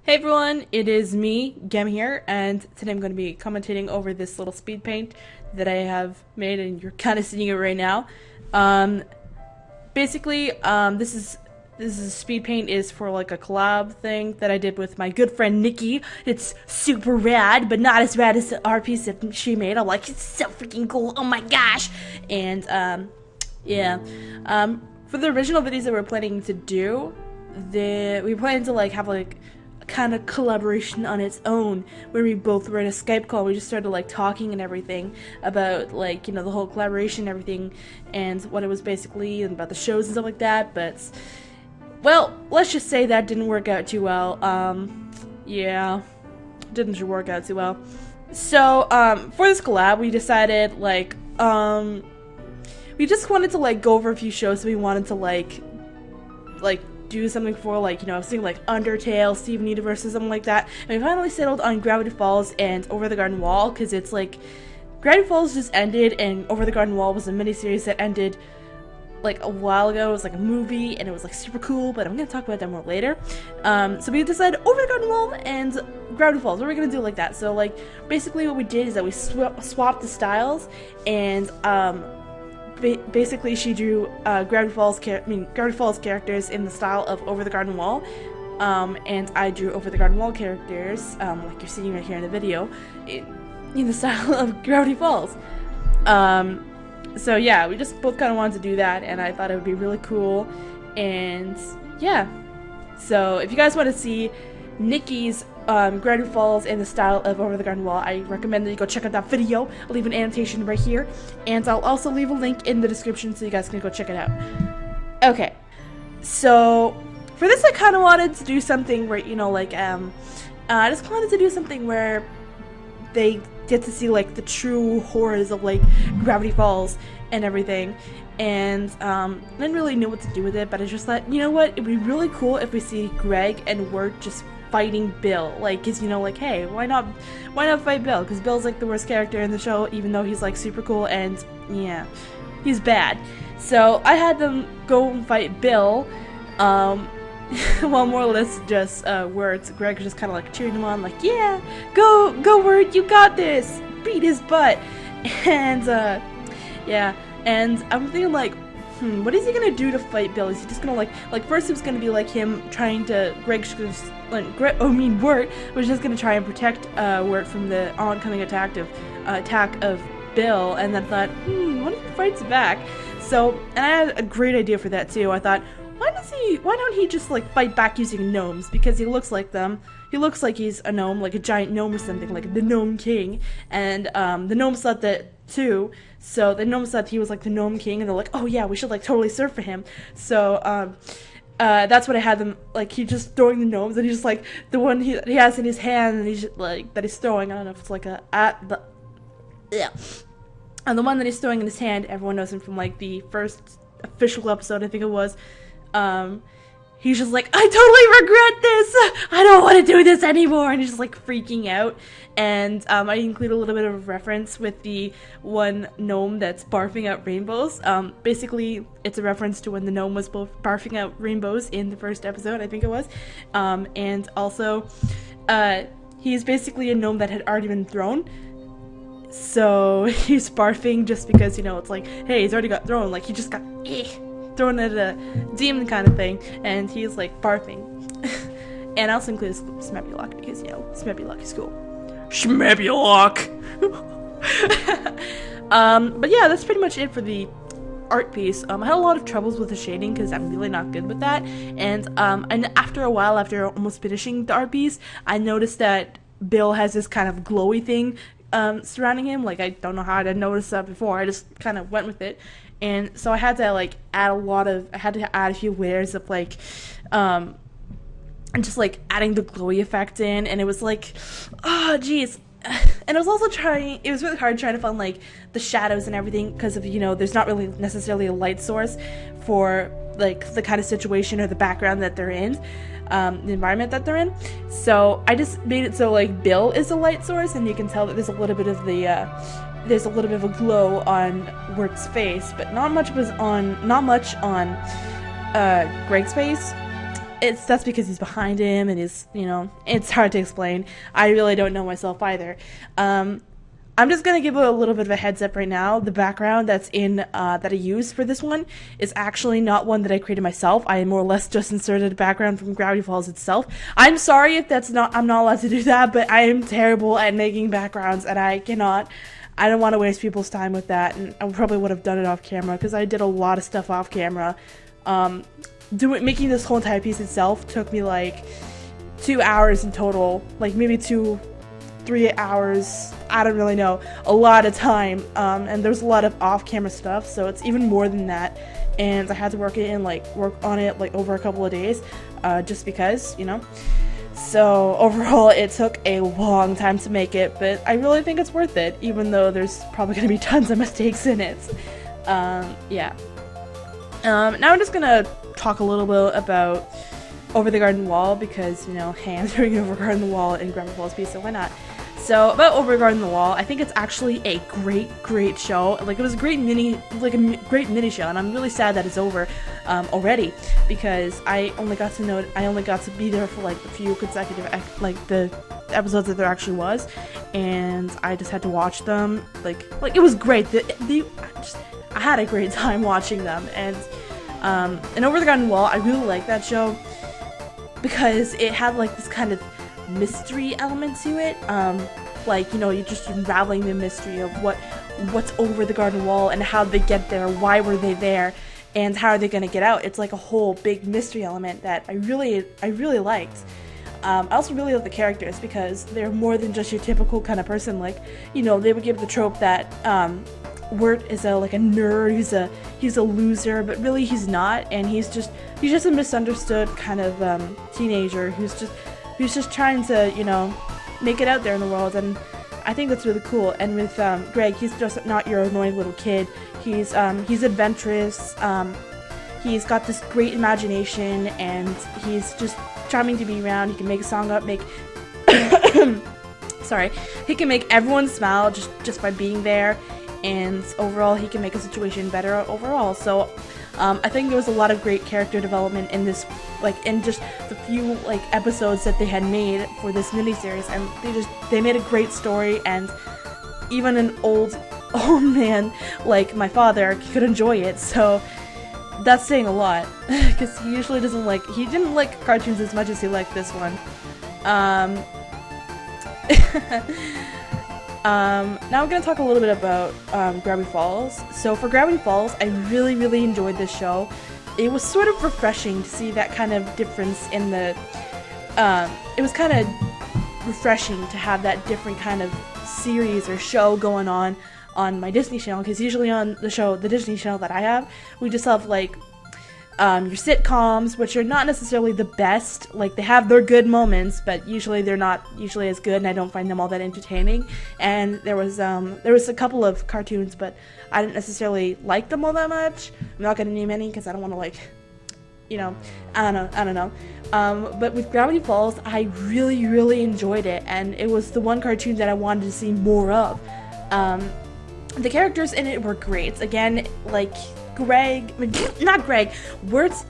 Hey everyone, it is me, Gama here, and today I'm going to be commentating over this little speed paint that I have made, and you're kind of seeing it right now. Basically, this is speed paint is for like a collab thing that I did with my good friend Nikki. It's super rad, but not as rad as the art piece that she made. I'm like, it's so freaking cool. Oh my gosh! And yeah, for the original videos that we're planning to do, we plan to like have like kind of collaboration on its own where we both were in a Skype call. We just started like talking and everything about like, you know, the whole collaboration and everything and what it was basically and about the shows and stuff like that. But well, let's just say that didn't work out too well. Yeah, didn't work out too well. So for this collab we decided like we just wanted to like go over a few shows that we wanted to like do something for, like, you know, I was thinking like Undertale, Steven Universe, or something like that. And we finally settled on Gravity Falls and Over the Garden Wall, because it's like Gravity Falls just ended and Over the Garden Wall was a miniseries that ended like a while ago. It was like a movie and it was like super cool, but I'm gonna talk about that more later. So we decided Over the Garden Wall and Gravity Falls. What are we gonna do like that? So like basically what we did is that we swapped the styles, and basically she drew Gravity Falls characters in the style of Over the Garden Wall, and I drew Over the Garden Wall characters, like you're seeing right here in the video, in the style of Gravity Falls. So yeah, we just both kind of wanted to do that, and I thought it would be really cool, and yeah. So if you guys want to see Nikki's Gravity Falls in the style of Over the Garden Wall, I recommend that you go check out that video. I'll leave an annotation right here, and I'll also leave a link in the description so you guys can go check it out. Okay, so for this I kind of wanted to do something where, you know, like I just wanted to do something where they get to see like the true horrors of like Gravity Falls and everything, and I didn't really know what to do with it, but I just thought, you know what, it'd be really cool if we see Greg and Wirt just fighting Bill, like, cause you know, like, hey, why not fight Bill? Cause Bill's like the worst character in the show, even though he's like super cool, and yeah, he's bad. So I had them go and fight Bill, well, more or less just Wirt. Greg was just kind of like cheering him on, like, yeah, go Wirt, you got this, beat his butt. And yeah, and I'm thinking like, what is he gonna do to fight Bill? Is he just gonna like first it was gonna be like him trying to, Wirt was just gonna try and protect Wirt from the oncoming attack of Bill, and then thought, what if he fights back? So, and I had a great idea for that too. I thought, why don't he just like fight back using gnomes, because he looks like them. He looks like he's a gnome, like a giant gnome or something, like the Gnome King, and the gnomes thought that too. So the gnomes thought he was like the Gnome King, and they're like, oh yeah, we should like totally surf for him. So that's what I had them, like, he just throwing the gnomes, and he's just like the one he has in his hand, and he's just, like, that he's throwing, I don't know if it's like and the one that he's throwing in his hand, everyone knows him from like the first official episode, I think it was. He's just like, I totally regret this! I don't want to do this anymore! And he's just like freaking out. And I include a little bit of a reference with the one gnome that's barfing out rainbows. Basically, it's a reference to when the gnome was both barfing out rainbows in the first episode, I think it was. And also, he's basically a gnome that had already been thrown. So he's barfing just because, you know, it's like, hey, he's already got thrown. Like, he just got thrown at a demon kind of thing, and he's like barfing. And I also include Smebulok because, you know, Smebulok is cool. Smebulok! But yeah, that's pretty much it for the art piece. I had a lot of troubles with the shading because I'm really not good with that, and after a while, after almost finishing the art piece, I noticed that Bill has this kind of glowy thing surrounding him. Like, I don't know how I didn't notice that before. I just kind of went with it. And so I had to like add a few layers of like and just like adding the glowy effect in, and it was like, oh geez. And I was also it was really hard trying to find like the shadows and everything, because of, you know, there's not really necessarily a light source for like the kind of situation or the background that they're in, the environment that they're in. So I just made it so like Bill is a light source, and you can tell that there's a little bit of a glow on Wirt's face, but not much on Greg's face. that's because he's behind him, and he's, you know, it's hard to explain. I really don't know myself either. I'm just gonna give a little bit of a heads up right now. The background that's in that I used for this one is actually not one that I created myself. I more or less just inserted a background from Gravity Falls itself. I'm sorry if I'm not allowed to do that, but I am terrible at making backgrounds, and I don't want to waste people's time with that, and I probably would have done it off camera because I did a lot of stuff off camera. Making this whole entire piece itself took me like 2 hours in total, like maybe 2-3 hours. I don't really know, a lot of time, and there's a lot of off-camera stuff, so it's even more than that. And I had to work on it like over a couple of days, just because, you know. So overall, it took a long time to make it, but I really think it's worth it, even though there's probably going to be tons of mistakes in it. Yeah. Now I'm just gonna talk a little bit about Over the Garden Wall, because, you know, hey, I'm doing Over the Garden Wall in Gravity Falls piece, so why not? So about Over the Garden Wall, I think it's actually a great show. Like, it was a great mini show, and I'm really sad that it's over already, because I only got to be there for like a few consecutive the episodes that there actually was, and I just had to watch them. Like it was great. I had a great time watching them, and Over the Garden Wall, I really like that show because it had like this kind of mystery element to it. Like, you know, you're just unraveling the mystery of what's over the garden wall and how they get there, why were they there, and how are they going to get out. It's like a whole big mystery element that I really liked. I also really love the characters because they're more than just your typical kind of person. Like, you know, they would give the trope that Wirt is a nerd, he's a loser, but really he's not, and he's just a misunderstood kind of teenager who's just trying to, you know, make it out there in the world. And I think that's really cool. And with Greg, he's just not your annoying little kid. He's adventurous. He's got this great imagination, and he's just charming to be around. He can make a song up, he can make everyone smile just by being there, and overall he can make a situation better overall. So I think there was a lot of great character development in this, like in just the few like episodes that they had made for this miniseries, and they made a great story, and even an old man like my father could enjoy it. So that's saying a lot, because he didn't like cartoons as much as he liked this one. Now we're going to talk a little bit about Gravity Falls. So for Gravity Falls, I really enjoyed this show. It was sort of refreshing to see that kind of difference in the... it was kind of refreshing to have that different kind of series or show going on my Disney Channel, because usually on the Disney Channel that I have, we just have like your sitcoms, which are not necessarily the best. Like, they have their good moments, but usually they're not as good, and I don't find them all that entertaining. And there was a couple of cartoons, but I didn't necessarily like them all that much. I'm not gonna name any because I don't want to, like, you know, I don't know. But with Gravity Falls, I really enjoyed it, and it was the one cartoon that I wanted to see more of. The characters in it were great. Again, like Wirt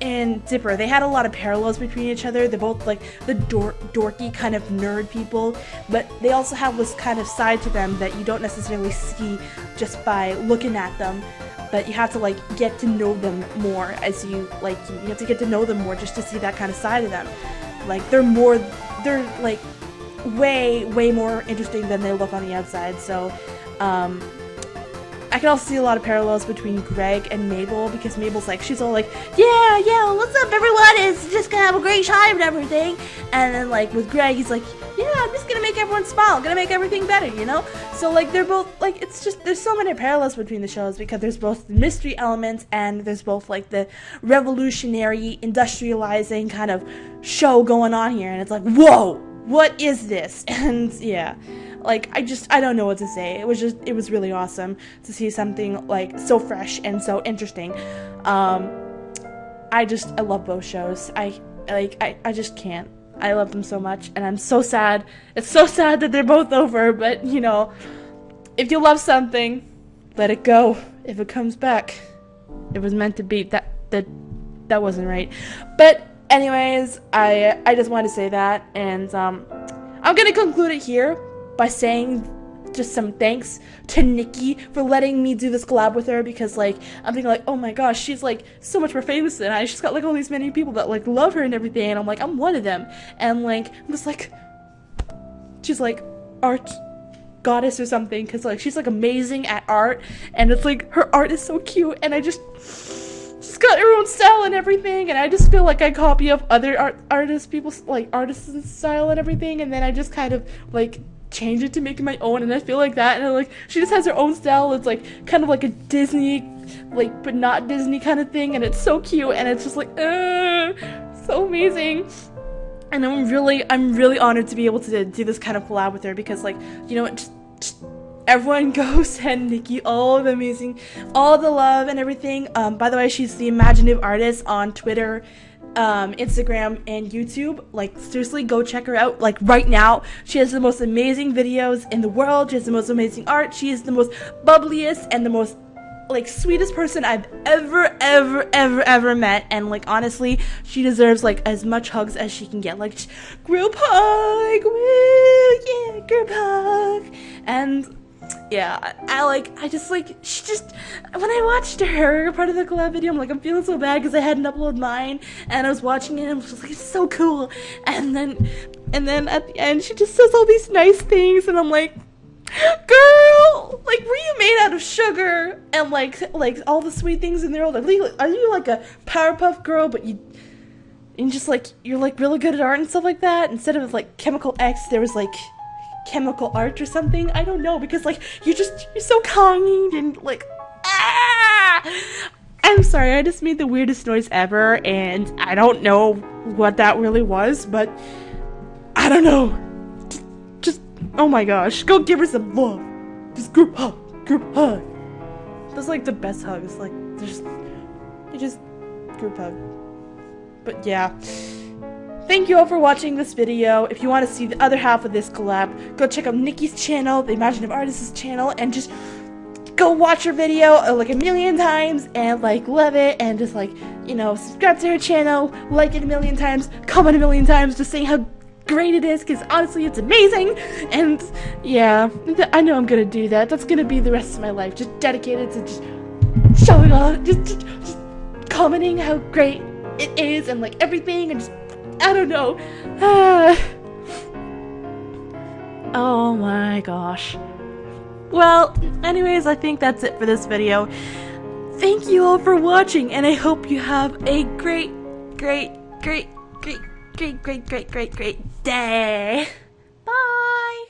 and Dipper, they had a lot of parallels between each other. They're both like the dorky kind of nerd people, but they also have this kind of side to them that you don't necessarily see just by looking at them, but you have to like get to know them more as you have to get to know them more just to see that kind of side of them. Like, they're like way more interesting than they look on the outside. So I can also see a lot of parallels between Greg and Mabel, because Mabel's like, she's all like, yeah, what's up everyone, it's just gonna have a great time and everything. And then like with Greg, he's like, yeah, I'm just gonna make everyone smile, gonna make everything better, you know? So like, they're both like, it's just, there's so many parallels between the shows, because there's both the mystery elements and there's both like the revolutionary, industrializing kind of show going on here, and it's like, whoa, what is this? And yeah, like, I don't know what to say. It was really awesome to see something like so fresh and so interesting. I love both shows. I just can't. I love them so much, and I'm so sad. It's so sad that they're both over, but you know, if you love something, let it go. If it comes back, it was meant to be. That wasn't right. But anyways, I just wanted to say that, and I'm gonna conclude it here by saying just some thanks to Nikki for letting me do this collab with her, because like I'm thinking like, oh my gosh, she's like so much more famous than I. She's got like all these many people that like love her and everything, and I'm like, I'm one of them, and like I'm just like, she's like art goddess or something, because like she's like amazing at art, and it's like her art is so cute, and she's got her own style and everything, and I just feel like I copy of other people's like artists' style and everything, and then I just kind of like change it to make it my own, and I feel like that, and like she just has her own style. It's like kind of like a Disney, like but not Disney kind of thing, and it's so cute, and it's just like so amazing. And I'm really honored to be able to do this kind of collab with her, because like, you know what, just everyone go send Nikki all the love and everything. By the way, she's the Imaginative Artist on Twitter, Instagram, and YouTube. Like seriously, go check her out. Like right now, she has the most amazing videos in the world. She has the most amazing art. She is the most bubbliest and the most like sweetest person I've ever met, and like honestly, she deserves like as much hugs as she can get. Like group hug, woo, yeah, group hug. And yeah, I just like, she just, when I watched her part of the collab video, I'm like, I'm feeling so bad because I hadn't uploaded mine, and I was watching it, and I was just like, it's so cool. And then at the end, she just says all these nice things, and I'm like, girl, like, were you made out of sugar and like all the sweet things in there? Are you like a Powerpuff Girl, but and just like you're like really good at art and stuff like that? Instead of like Chemical X, there was like Chemical Art or something. I don't know, because like you're so kind and like I'm sorry, I just made the weirdest noise ever, and I don't know what that really was, but I don't know. Just oh my gosh, go give her some love. Just group hug. That's like the best hugs. Like you just group hug. But yeah, thank you all for watching this video. If you want to see the other half of this collab, go check out Nikki's channel, The Imaginative Artist's channel, and just go watch her video like a million times and like love it, and just like, you know, subscribe to her channel, like it a million times, comment a million times, just saying how great it is, because honestly it's amazing. And yeah, I know I'm gonna do that. That's gonna be the rest of my life, just dedicated to just showing off, just commenting how great it is and like everything, and just I don't know. Oh my gosh. Well, anyways, I think that's it for this video. Thank you all for watching, and I hope you have a great day. Bye!